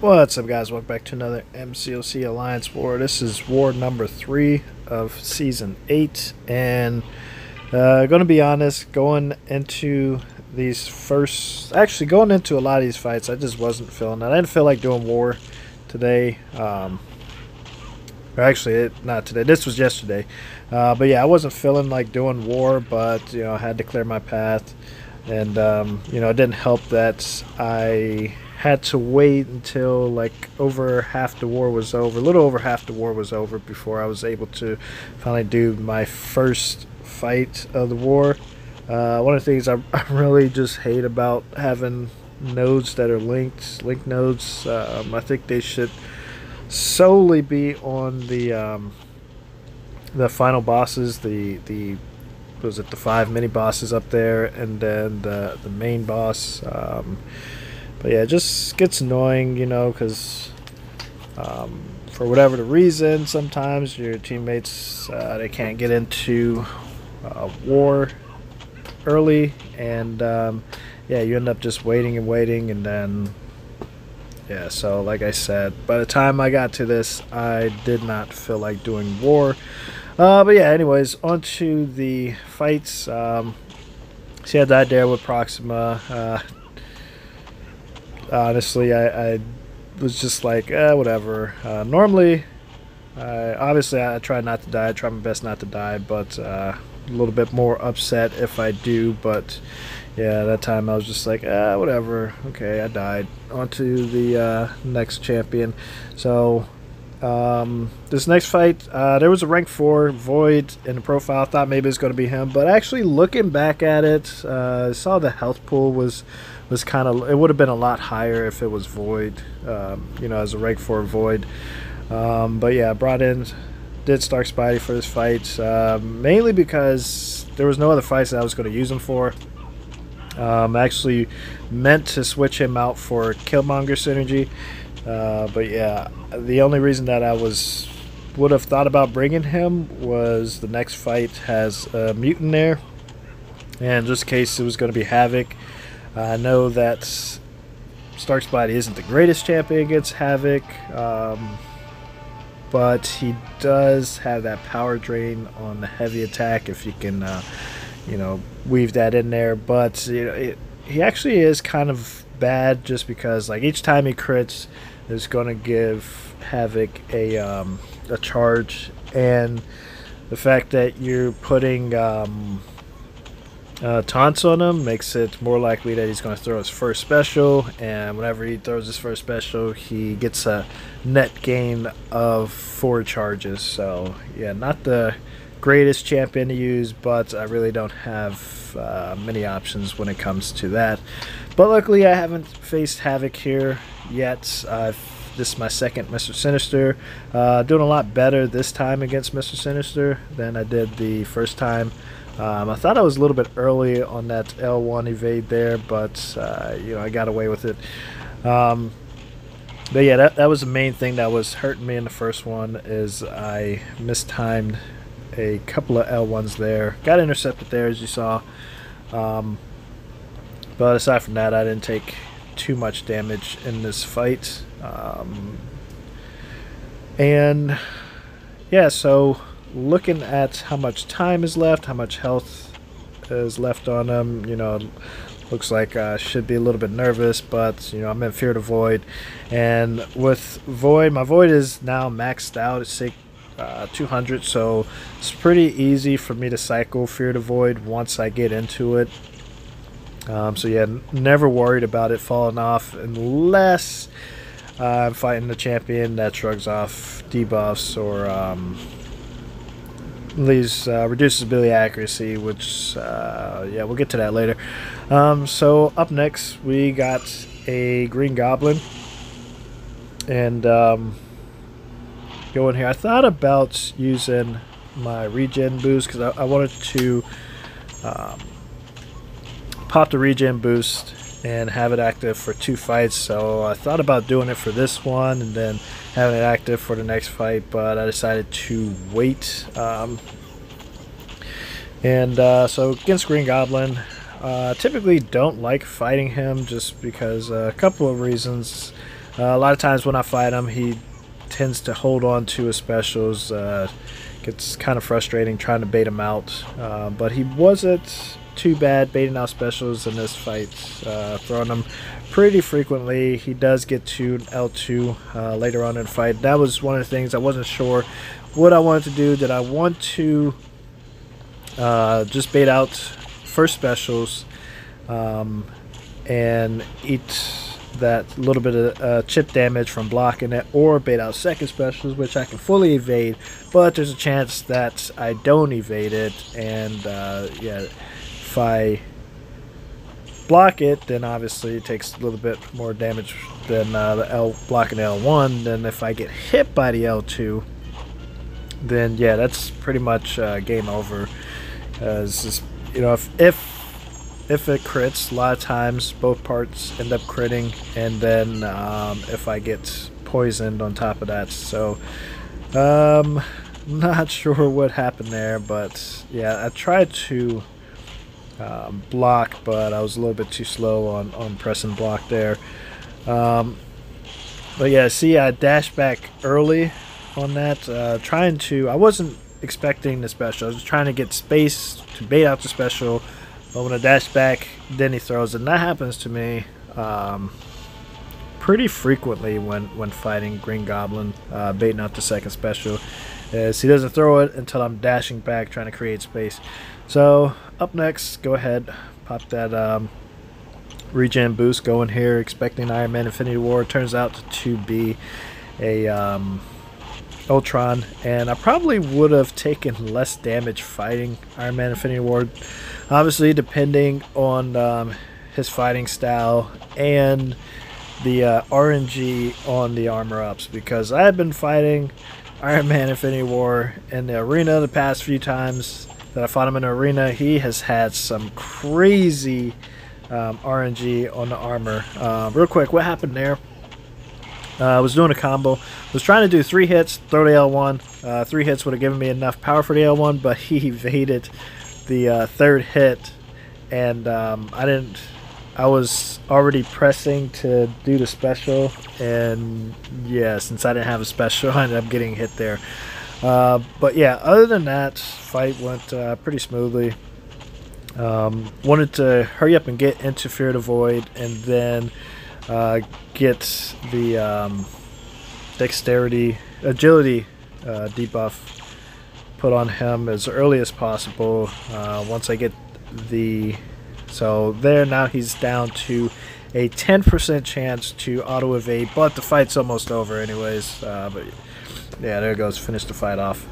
What's up, guys? Welcome back to another MCOC Alliance War. This is war number 3 of season 8, and going to be honest, going into going into a lot of these fights, I just wasn't feeling it. I didn't feel like doing war today. Or actually, not today. This was yesterday. But yeah, I wasn't feeling like doing war, but I had to clear my path, and it didn't help that I had to wait until like over half the war was over, a little over half the war was over, before I was able to finally do my first fight of the war. One of the things I really just hate about having nodes that are linked nodes, I think they should solely be on the final bosses, the was it the 5 mini bosses up there, and then the main boss. But yeah, it just gets annoying, because for whatever the reason, sometimes your teammates, they can't get into war early, and yeah, you end up just waiting and waiting, and then yeah, so like I said, by the time I got to this, I did not feel like doing war. But yeah, anyways, on to the fights. See, I died there with Proxima. Honestly, I was just like, whatever. Normally, obviously, I try not to die. I try my best not to die, but a little bit more upset if I do. But yeah, that time I was just like, whatever. Okay, I died. On to the next champion. So this next fight, there was a rank 4 Void in the profile. I thought maybe it was going to be him, but actually looking back at it, I saw the health pool was kind of, it would have been a lot higher if it was Void, as a rank 4 Void. But yeah, did start Spidey for this fight, mainly because there was no other fights that I was going to use him for. I actually meant to switch him out for Killmonger synergy, but yeah, the only reason that I would have thought about bringing him was the next fight has a mutant there, and just in case it was going to be Havoc. I know that Stark Spidey isn't the greatest champion against Havoc, but he does have that power drain on the heavy attack if you can, weave that in there. But he actually is kind of bad just because, like, each time he crits is going to give Havoc a charge, and the fact that you're putting taunts on him makes it more likely that he's going to throw his first special, and whenever he throws his first special, he gets a net gain of 4 charges. So yeah, not the greatest champion to use, but I really don't have many options when it comes to that. But luckily I haven't faced Havoc here yet. This is my second Mr. Sinister. Doing a lot better this time against Mr. Sinister than I did the first time. I thought I was a little bit early on that L1 evade there, but I got away with it. But yeah, that was the main thing that was hurting me in the first one, is I mistimed a couple of L1s there. Got intercepted there, as you saw. But aside from that, I didn't take too much damage in this fight. And yeah, so looking at how much time is left, how much health is left on him, looks like I should be a little bit nervous, but I'm in Fear to Void, and with Void, my Void is now maxed out at 200, so it's pretty easy for me to cycle Fear to Void once I get into it. So yeah, never worried about it falling off unless I'm fighting the champion that shrugs off debuffs or reduces ability accuracy, which yeah, we'll get to that later. So up next we got a Green Goblin, and going here, I thought about using my regen boost because I wanted to pop the regen boost and have it active for 2 fights. So I thought about doing it for this one and then having it active for the next fight, but I decided to wait. So against Green Goblin, typically don't like fighting him just because a couple of reasons. A lot of times when I fight him, he tends to hold on to his specials. Gets kind of frustrating trying to bait him out, but he wasn't too bad baiting out specials in this fight, throwing them pretty frequently. He does get to L2 later on in the fight. That was one of the things I wasn't sure what I wanted to do. Did I want to just bait out first specials and eat that little bit of chip damage from blocking it, or bait out second specials, which I can fully evade, but there's a chance that I don't evade it, and yeah, if I block it, then obviously it takes a little bit more damage than the blocking L1. Then if I get hit by the L2, then yeah, that's pretty much game over. You know, if it crits, a lot of times both parts end up critting, and then if I get poisoned on top of that. So not sure what happened there, but yeah, I tried to block, but I was a little bit too slow on pressing block there. But yeah, see, I dashed back early on that, I wasn't expecting the special. I was trying to get space to bait out the special, but when I dash back, then he throws it. And that happens to me pretty frequently when fighting Green Goblin, baiting out the second special, is he doesn't throw it until I'm dashing back trying to create space. So up next, go ahead, pop that regen boost going here, expecting Iron Man Infinity War. Turns out to be a Ultron, and I probably would have taken less damage fighting Iron Man Infinity War, obviously depending on his fighting style and the RNG on the armor ups, because I have been fighting Iron Man Infinity War in the arena the past few times that I fought him in the arena. He has had some crazy RNG on the armor. Real quick, what happened there? I was doing a combo, was trying to do 3 hits, throw the L1. 3 hits would have given me enough power for the L1, but he evaded the third hit, and I was already pressing to do the special, and yeah, since I didn't have a special, I ended up getting hit there. But yeah, other than that, fight went pretty smoothly. Wanted to hurry up and get into Fear the Void, and then get the dexterity, agility debuff put on him as early as possible. Once I get so there, now he's down to a 10% chance to auto evade, but the fight's almost over anyways. But yeah, there it goes, finish the fight off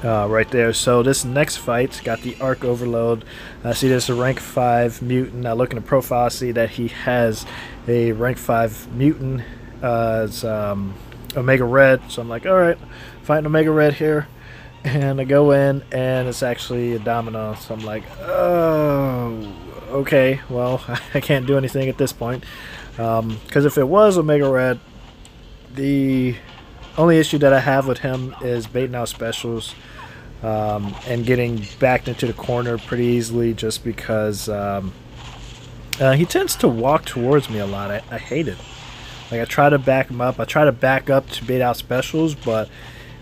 right there. So this next fight got the Arc Overload. See, there's a rank 5 mutant. I look in the profile, see that he has a rank 5 mutant as Omega Red. So I'm like, alright, fighting Omega Red here. And I go in, and it's actually a Domino. So I'm like, oh, okay, well, I can't do anything at this point. Because if it was Omega Red, the only issue that I have with him is baiting out specials and getting backed into the corner pretty easily, just because he tends to walk towards me a lot. I hate it. Like, I try to back him up. I try to back up to bait out specials, but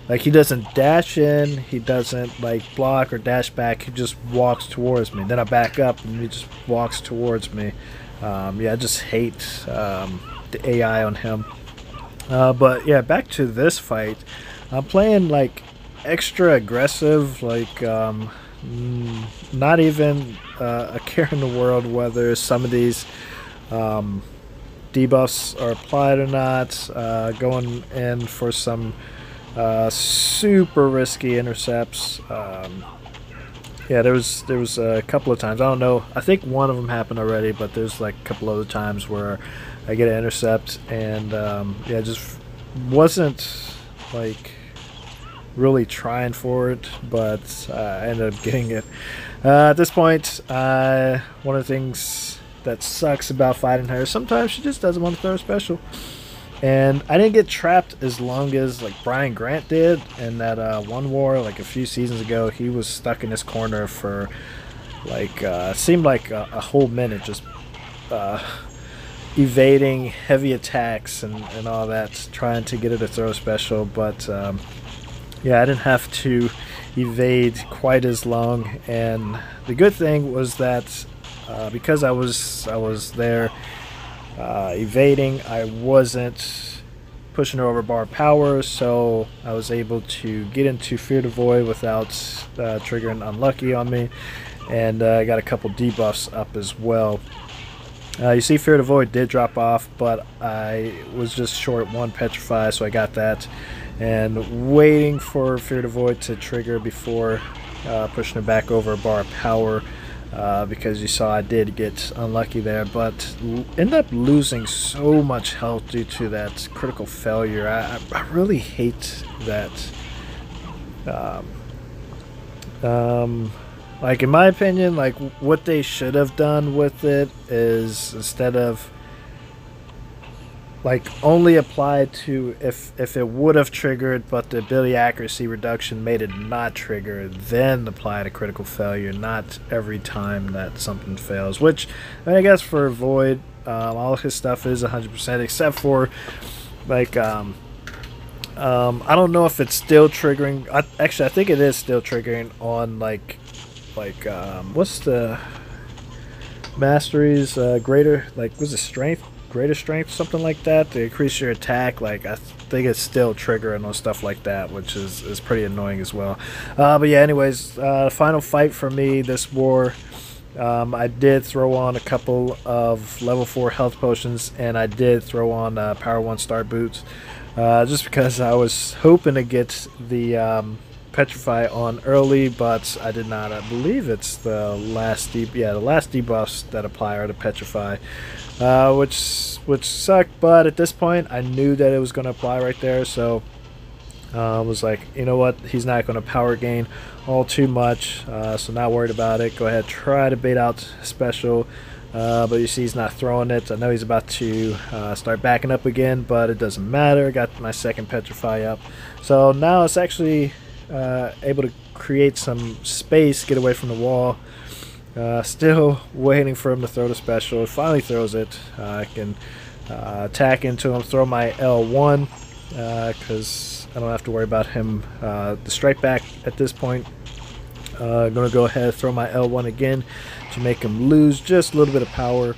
like, he doesn't dash in, he doesn't like block or dash back, he just walks towards me. Then I back up and he just walks towards me. Yeah, I just hate the AI on him. But yeah, back to this fight. I'm playing like extra aggressive, like not even a care in the world whether some of these debuffs are applied or not. Going in for some super risky intercepts. Yeah, there was a couple of times, I don't know, I think one of them happened already, but there's like a couple other times where I get an intercept, and yeah, just wasn't like really trying for it, but I ended up getting it. At this point, one of the things that sucks about fighting her, sometimes she just doesn't want to throw a special. And I didn't get trapped as long as like Brian Grant did in that one war like a few seasons ago. He was stuck in this corner for like seemed like a whole minute, just evading heavy attacks and all that, trying to get her to throw a special. But yeah, I didn't have to evade quite as long, and the good thing was that because I was there evading, I wasn't pushing her over bar power, so I was able to get into Fear the Void without triggering Unlucky on me, and I got a couple debuffs up as well. You see Fear the Void did drop off, but I was just short 1 Petrify, so I got that. And waiting for Fear the Void to trigger before pushing her back over bar power, because you saw I did get unlucky there, but ended up losing so much health due to that critical failure. I really hate that. Like, in my opinion, like, what they should have done with it is, instead of like only applied to if it would have triggered but the ability accuracy reduction made it not trigger, then apply to critical failure, not every time that something fails. Which, I guess for Void, all of his stuff is 100%, except for like I don't know if it's still triggering. Actually, I think it is still triggering on like what's the masteries, greater, like, was it strength, greater strength, something like that, to increase your attack. Like, I think it's still triggering on stuff like that, which is pretty annoying as well. But yeah, anyways, final fight for me this war, I did throw on a couple of level 4 health potions, and I did throw on power 1 start boots, just because I was hoping to get the Petrify on early, but I did not. I believe it's the last the last debuffs that apply are to Petrify, which sucked. But at this point, I knew that it was going to apply right there, so I was like, you know what, he's not going to power gain all too much, so not worried about it. Go ahead, try to bait out special, but you see he's not throwing it. I know he's about to start backing up again, but it doesn't matter. Got my second Petrify up, so now it's actually able to create some space, get away from the wall. Still waiting for him to throw the special. Finally throws it. I can attack into him, throw my L1, because I don't have to worry about him the strike back at this point. Gonna go ahead, throw my L1 again to make him lose just a little bit of power,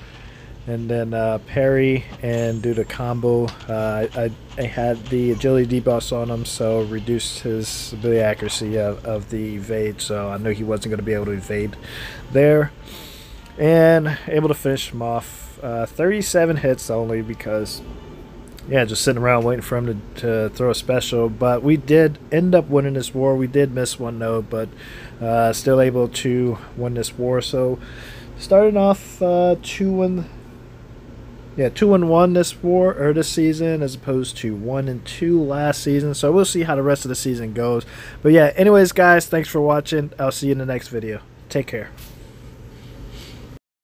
and then parry and do the combo. I had the agility debuffs on him, so reduced his ability accuracy of the evade, so I knew he wasn't going to be able to evade there, and able to finish him off. 37 hits only, because yeah, just sitting around waiting for him to throw a special. But we did end up winning this war. We did miss one node, but still able to win this war. So starting off 2-1 this war, or this season, as opposed to 1-2 last season. So we'll see how the rest of the season goes. But yeah, anyways guys, thanks for watching. I'll see you in the next video. Take care.